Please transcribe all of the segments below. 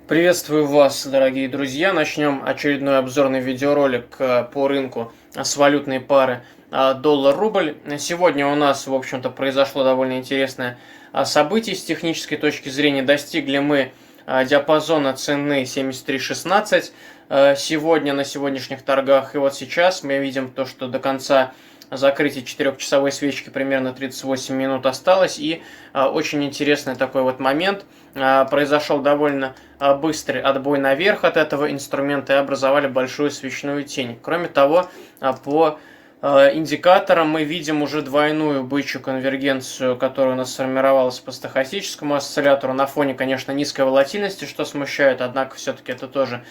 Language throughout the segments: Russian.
Приветствую вас, дорогие друзья. Начнем очередной обзорный видеоролик по рынку с валютной пары доллар-рубль. Сегодня у нас, в общем-то, произошло довольно интересное событие с технической точки зрения. Достигли мы диапазона цены 73.16 сегодня на сегодняшних торгах. И вот сейчас мы видим то, что до конца закрытия 4-часовой свечки примерно 38 минут осталось. И очень интересный такой вот момент. Произошел довольно быстрый отбой наверх от этого инструмента и образовали большую свечную тень. Кроме того, по индикаторам мы видим уже двойную бычью конвергенцию, которая у нас сформировалась по стохастическому осциллятору на фоне, конечно, низкой волатильности, что смущает, однако все-таки это тоже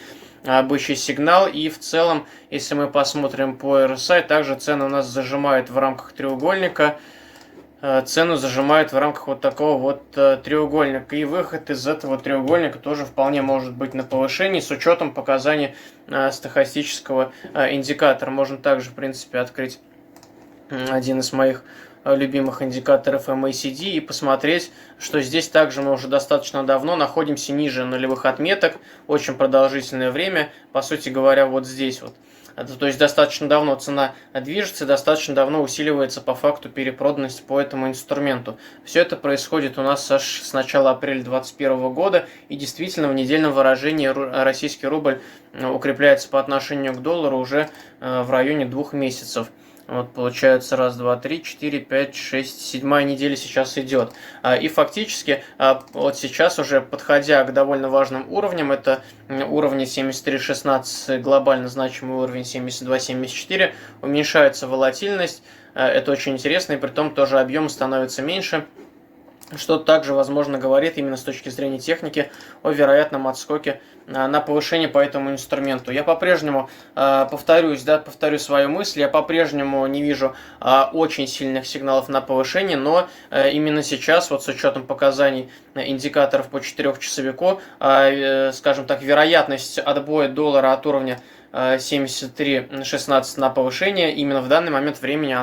бычий сигнал. И в целом, если мы посмотрим по RSI, также цены у нас зажимают в рамках треугольника. Цену зажимают в рамках вот такого вот треугольника. И выход из этого треугольника тоже вполне может быть на повышении с учетом показаний стохастического индикатора. Можно также, в принципе, открыть один из моих любимых индикаторов MACD и посмотреть, что здесь также мы уже достаточно давно находимся ниже нулевых отметок, очень продолжительное время, по сути говоря, вот здесь вот. То есть достаточно давно цена движется, достаточно давно усиливается по факту перепроданность по этому инструменту. Все это происходит у нас аж с начала апреля 2021 года, и действительно в недельном выражении российский рубль укрепляется по отношению к доллару уже в районе 2 месяцев. Вот получается раз, два, три, 4, 5, 6, 7 неделя сейчас идет. И фактически вот сейчас уже подходя к довольно важным уровням, это уровни 73.16, глобально значимый уровень 72.74, уменьшается волатильность. Это очень интересно, и при том тоже объем становится меньше, что также, возможно, говорит именно с точки зрения техники о вероятном отскоке на повышение по этому инструменту. Я по-прежнему повторю свою мысль, я по-прежнему не вижу очень сильных сигналов на повышение, но именно сейчас, вот с учетом показаний индикаторов по 4-часовику, скажем так, вероятность отбоя доллара от уровня 73.16 на повышение, именно в данный момент времени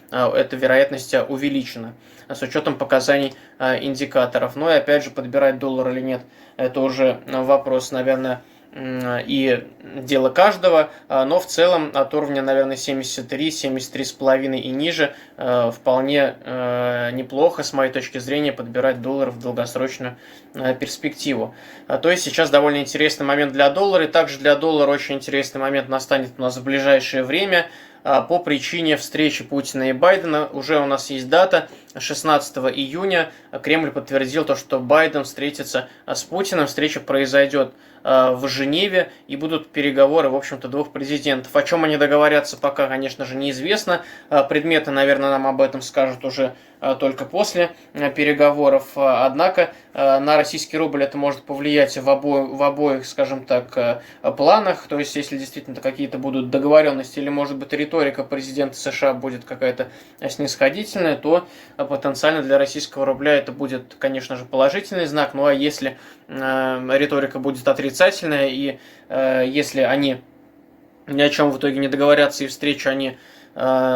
эта вероятность увеличена с учетом показаний индикаторов. Ну и опять же, подбирать доллар или нет, это уже вопрос, наверное, и дело каждого, но в целом от уровня, наверное, 73, 73,5 и ниже вполне неплохо, с моей точки зрения, подбирать доллар в долгосрочную перспективу. То есть сейчас довольно интересный момент для доллара, и также для доллара очень интересный момент настанет у нас в ближайшее время. По причине встречи Путина и Байдена уже у нас есть дата, 16 июня. Кремль подтвердил то, что Байден встретится с Путиным. Встреча произойдет в Женеве, и будут переговоры, в общем-то, двух президентов. О чем они договорятся, пока, конечно же, неизвестно. Предметы, наверное, нам об этом скажут уже только после переговоров. Однако на российский рубль это может повлиять в обоих, скажем так, планах. То есть, если действительно какие-то будут договоренности или, может быть, риторика президента США будет какая-то снисходительная, то потенциально для российского рубля это будет, конечно же, положительный знак. Ну а если риторика будет отрицательная, и если они ни о чем в итоге не договорятся и встречу они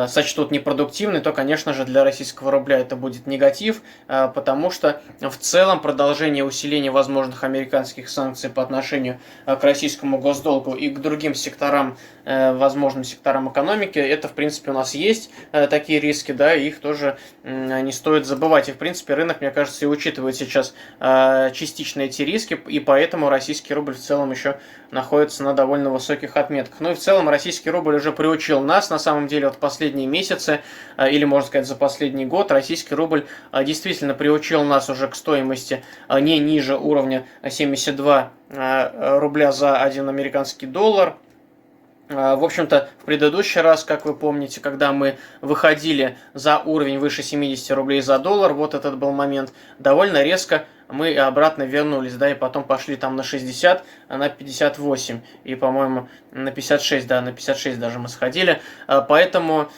сочтут непродуктивной, то, конечно же, для российского рубля это будет негатив, потому что в целом продолжение усиления возможных американских санкций по отношению к российскому госдолгу и к другим секторам, возможным секторам экономики, это, в принципе, у нас есть такие риски, да, и их тоже не стоит забывать. И, в принципе, рынок, мне кажется, и учитывает сейчас частично эти риски, и поэтому российский рубль в целом еще находится на довольно высоких отметках. Ну и в целом российский рубль уже приучил нас, на самом деле, вот последние месяцы, или, можно сказать, за последний год, российский рубль действительно приучил нас уже к стоимости не ниже уровня 72 рубля за 1 американский доллар. В общем-то, в предыдущий раз, как вы помните, когда мы выходили за уровень выше 70 рублей за доллар, вот этот был момент, довольно резко мы обратно вернулись, да, и потом пошли там на 60, на 58, и, по-моему, на 56, да, на 56 даже мы сходили, поэтому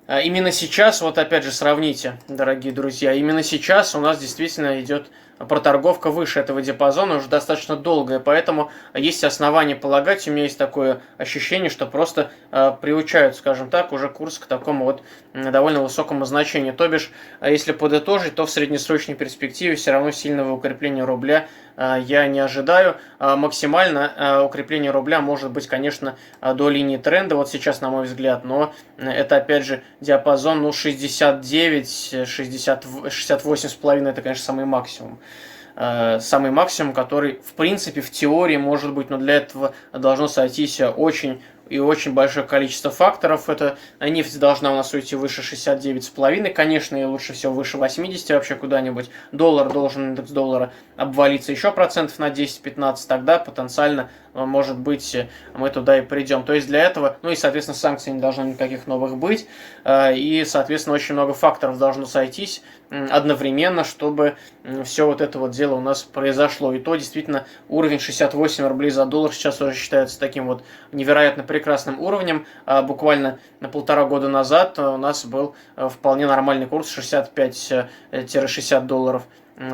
именно сейчас, вот опять же, сравните, дорогие друзья, именно сейчас у нас действительно идет проторговка выше этого диапазона уже достаточно долгая, поэтому есть основания полагать, у меня есть такое ощущение, что просто приучают, скажем так, уже курс к такому вот довольно высокому значению. То бишь, если подытожить, то в среднесрочной перспективе все равно сильного укрепления рубля я не ожидаю. Максимально укрепление рубля может быть, конечно, до линии тренда, вот сейчас, на мой взгляд, но это, опять же, диапазон, ну, 69, 60, 68,5, это, конечно, самый максимум. Самый максимум, который, в принципе, в теории может быть, но для этого должно сойтись очень и очень большое количество факторов. Это нефть должна у нас уйти выше 69,5, конечно, и лучше всего выше 80 вообще куда-нибудь. Доллар должен, индекс доллара, обвалиться еще процентов на 10-15, тогда потенциально, может быть, мы туда и придем. То есть для этого, ну и, соответственно, санкций не должно никаких новых быть, и, соответственно, очень много факторов должно сойтись одновременно, чтобы все вот это вот дело у нас произошло. И то, действительно, уровень 68 рублей за доллар сейчас уже считается таким вот невероятно прекрасным уровнем. Буквально на 1,5 года назад у нас был вполне нормальный курс 65-60 долларов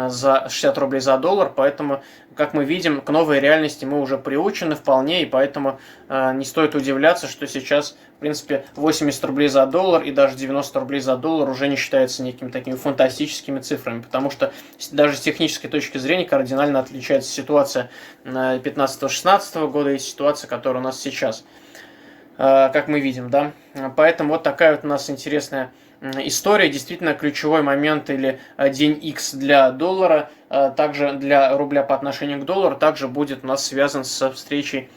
за 60 рублей за доллар, поэтому, как мы видим, к новой реальности мы уже приучены вполне, и поэтому не стоит удивляться, что сейчас, в принципе, 80 рублей за доллар и даже 90 рублей за доллар уже не считается некими такими фантастическими цифрами, потому что даже с технической точки зрения кардинально отличается ситуация 15-16 года и ситуация, которая у нас сейчас, как мы видим, да. Поэтому вот такая вот у нас интересная история, действительно ключевой момент или день X для доллара, также для рубля по отношению к доллару, также будет у нас связан со встречей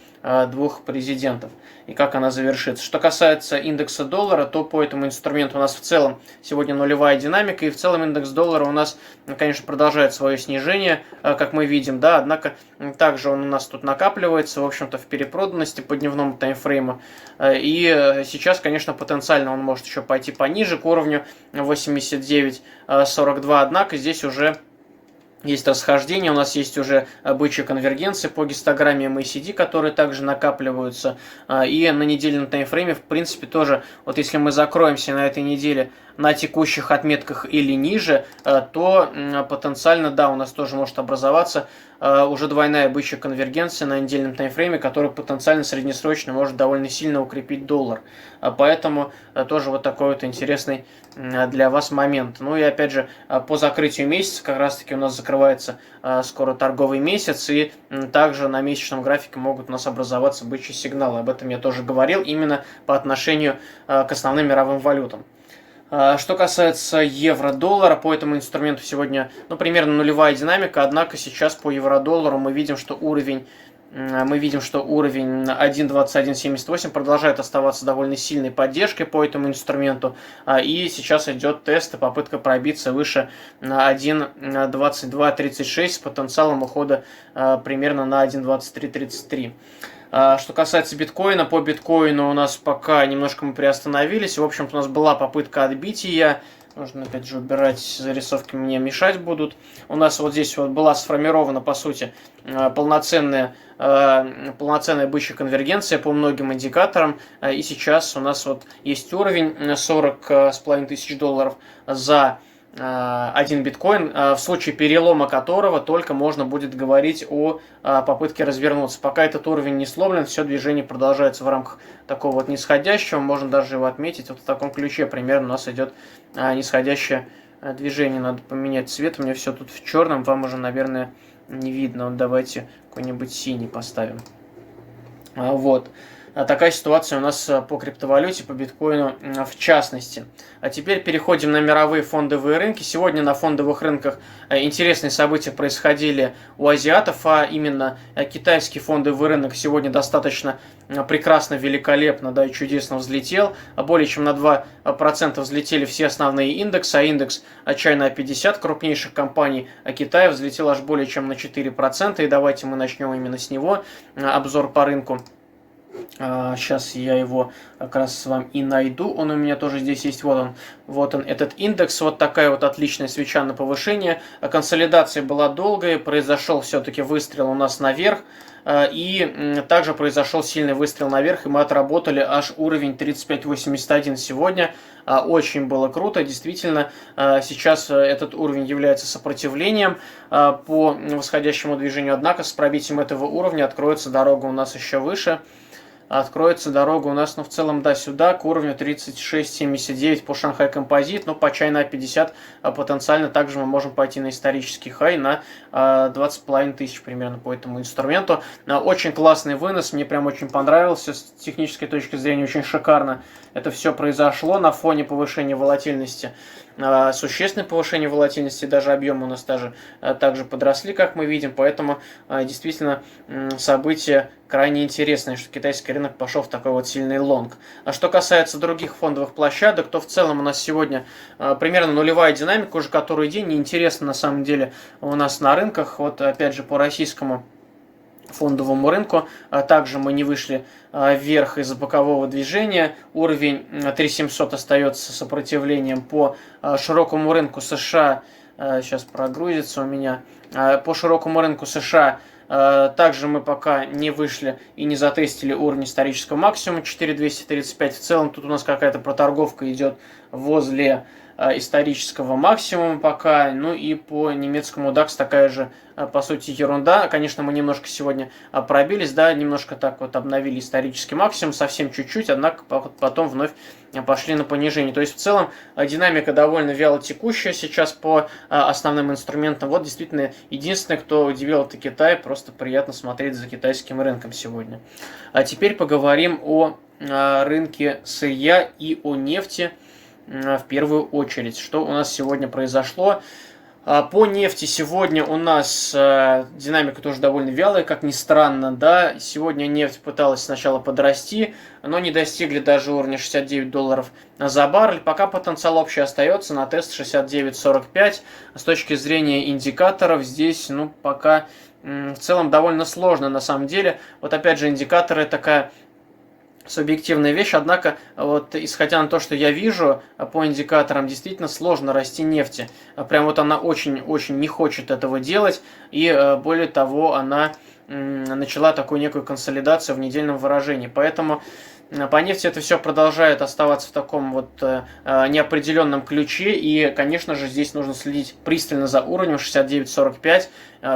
двух президентов и как она завершится. Что касается индекса доллара, то по этому инструменту у нас в целом сегодня нулевая динамика, и в целом индекс доллара у нас, конечно, продолжает свое снижение, как мы видим, да, однако также он у нас тут накапливается, в общем-то, в перепроданности по дневному таймфрейму, и сейчас, конечно, потенциально он может еще пойти пониже, к уровню 89.42, однако здесь уже есть расхождение, у нас есть уже бычья конвергенция по гистограмме MACD, которые также накапливаются. И на недельном таймфрейме, в принципе, тоже, вот если мы закроемся на этой неделе на текущих отметках или ниже, то потенциально, да, у нас тоже может образоваться уже двойная бычья конвергенция на недельном таймфрейме, которая потенциально среднесрочно может довольно сильно укрепить доллар. Поэтому тоже вот такой вот интересный для вас момент. Ну и опять же, по закрытию месяца как раз таки у нас закрывается скоро торговый месяц, и также на месячном графике могут у нас образоваться бычьи сигналы. Об этом я тоже говорил именно по отношению к основным мировым валютам. Что касается евро-доллара, по этому инструменту сегодня, ну, примерно нулевая динамика, однако сейчас по евро-доллару мы видим, что уровень 1.2178 продолжает оставаться довольно сильной поддержкой по этому инструменту, и сейчас идет тест и попытка пробиться выше 1.2236 с потенциалом ухода примерно на 1.2333. Что касается биткоина, по биткоину у нас пока немножко мы приостановились. В общем-то, у нас была попытка отбития. Нужно, опять же, убирать зарисовки, мне мешать будут. У нас вот здесь вот была сформирована, по сути, полноценная бычья конвергенция по многим индикаторам. И сейчас у нас вот есть уровень 40,5 тысяч долларов за один биткоин, в случае перелома которого только можно будет говорить о попытке развернуться. Пока этот уровень не сломлен, все движение продолжается в рамках такого вот нисходящего, можно даже его отметить вот в таком ключе. Примерно у нас идет нисходящее движение. Надо поменять цвет, у меня все тут в черном, вам уже, наверное, не видно. Вот давайте какой-нибудь синий поставим. Вот. Такая ситуация у нас по криптовалюте, по биткоину в частности. А теперь переходим на мировые фондовые рынки. Сегодня на фондовых рынках интересные события происходили у азиатов, а именно китайский фондовый рынок сегодня достаточно прекрасно, великолепно, да, и чудесно взлетел. Более чем на 2% взлетели все основные индексы, а индекс China 50 крупнейших компаний Китая взлетел аж более чем на 4%. И давайте мы начнем именно с него обзор по рынку. Сейчас я его как раз с вами и найду. Он у меня тоже здесь есть. Вот он, этот индекс. Вот такая вот отличная свеча на повышение. Консолидация была долгая. Произошел все-таки выстрел у нас наверх. И также произошел сильный выстрел наверх, и мы отработали аж уровень 35.81 сегодня. Очень было круто, действительно. Сейчас этот уровень является сопротивлением по восходящему движению, однако с пробитием этого уровня откроется дорога у нас еще выше. Откроется дорога у нас, ну, в целом, да, сюда, к уровню 36.79 по Шанхай Композит, но по China 50 потенциально также мы можем пойти на исторический хай на 20,5 тысяч примерно по этому инструменту. Очень классный вынос, мне прям очень понравился, с технической точки зрения очень шикарно это все произошло на фоне повышения волатильности. Существенное повышение волатильности, даже объемы у нас также подросли, как мы видим, поэтому действительно событие крайне интересное, что китайский рынок пошел в такой вот сильный лонг. А что касается других фондовых площадок, то в целом у нас сегодня примерно нулевая динамика уже который день, неинтересно на самом деле у нас на рынках, вот опять же по российскому фондовому рынку. Также мы не вышли вверх из-за бокового движения. Уровень 3700 остается сопротивлением по широкому рынку США. Сейчас прогрузится у меня. По широкому рынку США также мы пока не вышли и не затестили уровень исторического максимума 4235. В целом тут у нас какая-то проторговка идет возле исторического максимума пока. Ну и по немецкому DAX такая же, по сути, ерунда. Конечно, мы немножко сегодня пробились, да, немножко так вот обновили исторический максимум, совсем чуть-чуть, однако потом вновь пошли на понижение. То есть в целом динамика довольно вяло текущая сейчас по основным инструментам. Вот действительно единственное, кто удивил, это Китай. Просто приятно смотреть за китайским рынком сегодня. А теперь поговорим о рынке сырья и о нефти. В первую очередь, что у нас сегодня произошло. По нефти сегодня у нас динамика тоже довольно вялая, как ни странно, да. Сегодня нефть пыталась сначала подрасти, но не достигли даже уровня $69 за баррель. Пока потенциал общий остается на тест 69.45. С точки зрения индикаторов здесь, ну, пока в целом довольно сложно на самом деле. Вот опять же индикаторы такая субъективная вещь, однако, вот исходя на то, что я вижу по индикаторам, действительно сложно расти нефти. Прям вот она очень-очень не хочет этого делать, и более того, она начала такую некую консолидацию в недельном выражении. Поэтому по нефти это все продолжает оставаться в таком вот неопределенном ключе, и, конечно же, здесь нужно следить пристально за уровнем 69.45.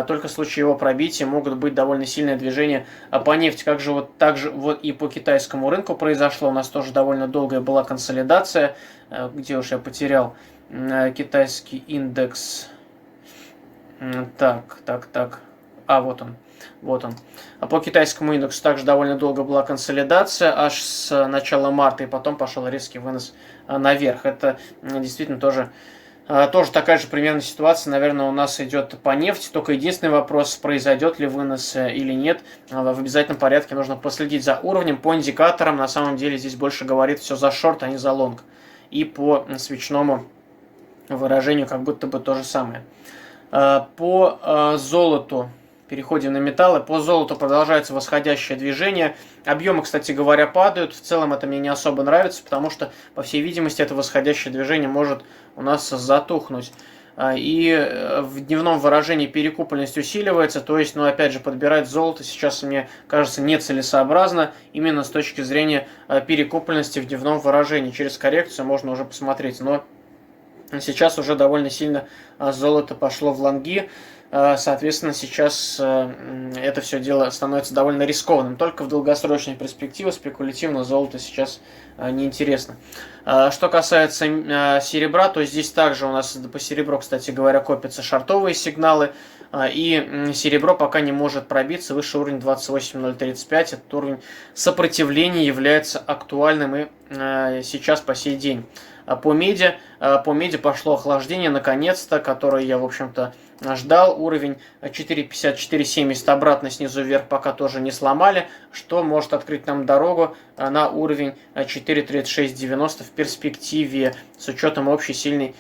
Только в случае его пробития могут быть довольно сильные движения по нефти. Как же вот так же вот и по китайскому рынку произошло. У нас тоже довольно долгая была консолидация. Где уж я потерял китайский индекс. Так. Вот он. А по китайскому индексу также довольно долго была консолидация, аж с начала марта, и потом пошел резкий вынос наверх. Это действительно тоже такая же примерно ситуация, наверное, у нас идет по нефти. Только единственный вопрос, произойдет ли вынос или нет. В обязательном порядке нужно последить за уровнем. По индикаторам, на самом деле, здесь больше говорит все за шорт, а не за лонг. И по свечному выражению как будто бы то же самое. По золоту. Переходим на металлы. По золоту продолжается восходящее движение. Объемы, кстати говоря, падают. В целом это мне не особо нравится, потому что, по всей видимости, это восходящее движение может у нас затухнуть. И в дневном выражении перекупленность усиливается. То есть, опять же, подбирать золото сейчас, мне кажется, нецелесообразно. Именно с точки зрения перекупленности в дневном выражении. Через коррекцию можно уже посмотреть. Но сейчас уже довольно сильно золото пошло в лонги. Соответственно, сейчас это все дело становится довольно рискованным. Только в долгосрочной перспективе спекулятивно золото сейчас неинтересно. Что касается серебра, то здесь также у нас по серебру, кстати говоря, копятся шортовые сигналы. И серебро пока не может пробиться выше уровня 28.035. Этот уровень сопротивления является актуальным и сейчас по сей день. По меди пошло охлаждение, наконец-то, которое я, в общем-то, ждал уровень 4.50-4.70 обратно снизу вверх, пока тоже не сломали, что может открыть нам дорогу на уровень 4.3690 в перспективе с учетом общей сильной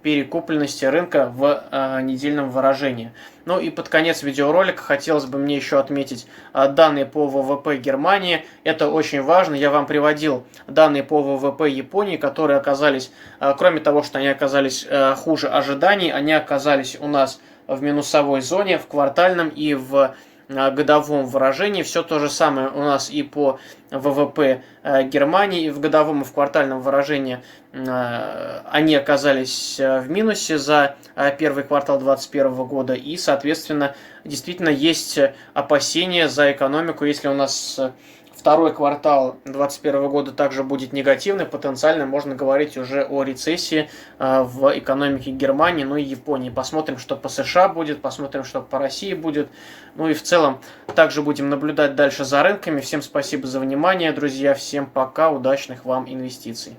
перекупленности рынка в недельном выражении. Ну и под конец видеоролика хотелось бы мне еще отметить данные по ВВП Германии. Это очень важно. Я вам приводил данные по ВВП Японии, которые оказались, кроме того, что они оказались хуже ожиданий, они оказались у нас в минусовой зоне в квартальном и в годовом выражении. Все то же самое у нас и по ВВП Германии. И в годовом и в квартальном выражении они оказались в минусе за первый квартал 2021 года. И, соответственно, действительно есть опасения за экономику. Если у нас второй квартал 2021 года также будет негативный, потенциально можно говорить уже о рецессии в экономике Германии, ну и Японии. Посмотрим, что по США будет, посмотрим, что по России будет. Ну и в целом также будем наблюдать дальше за рынками. Всем спасибо за внимание, друзья. Всем пока, удачных вам инвестиций.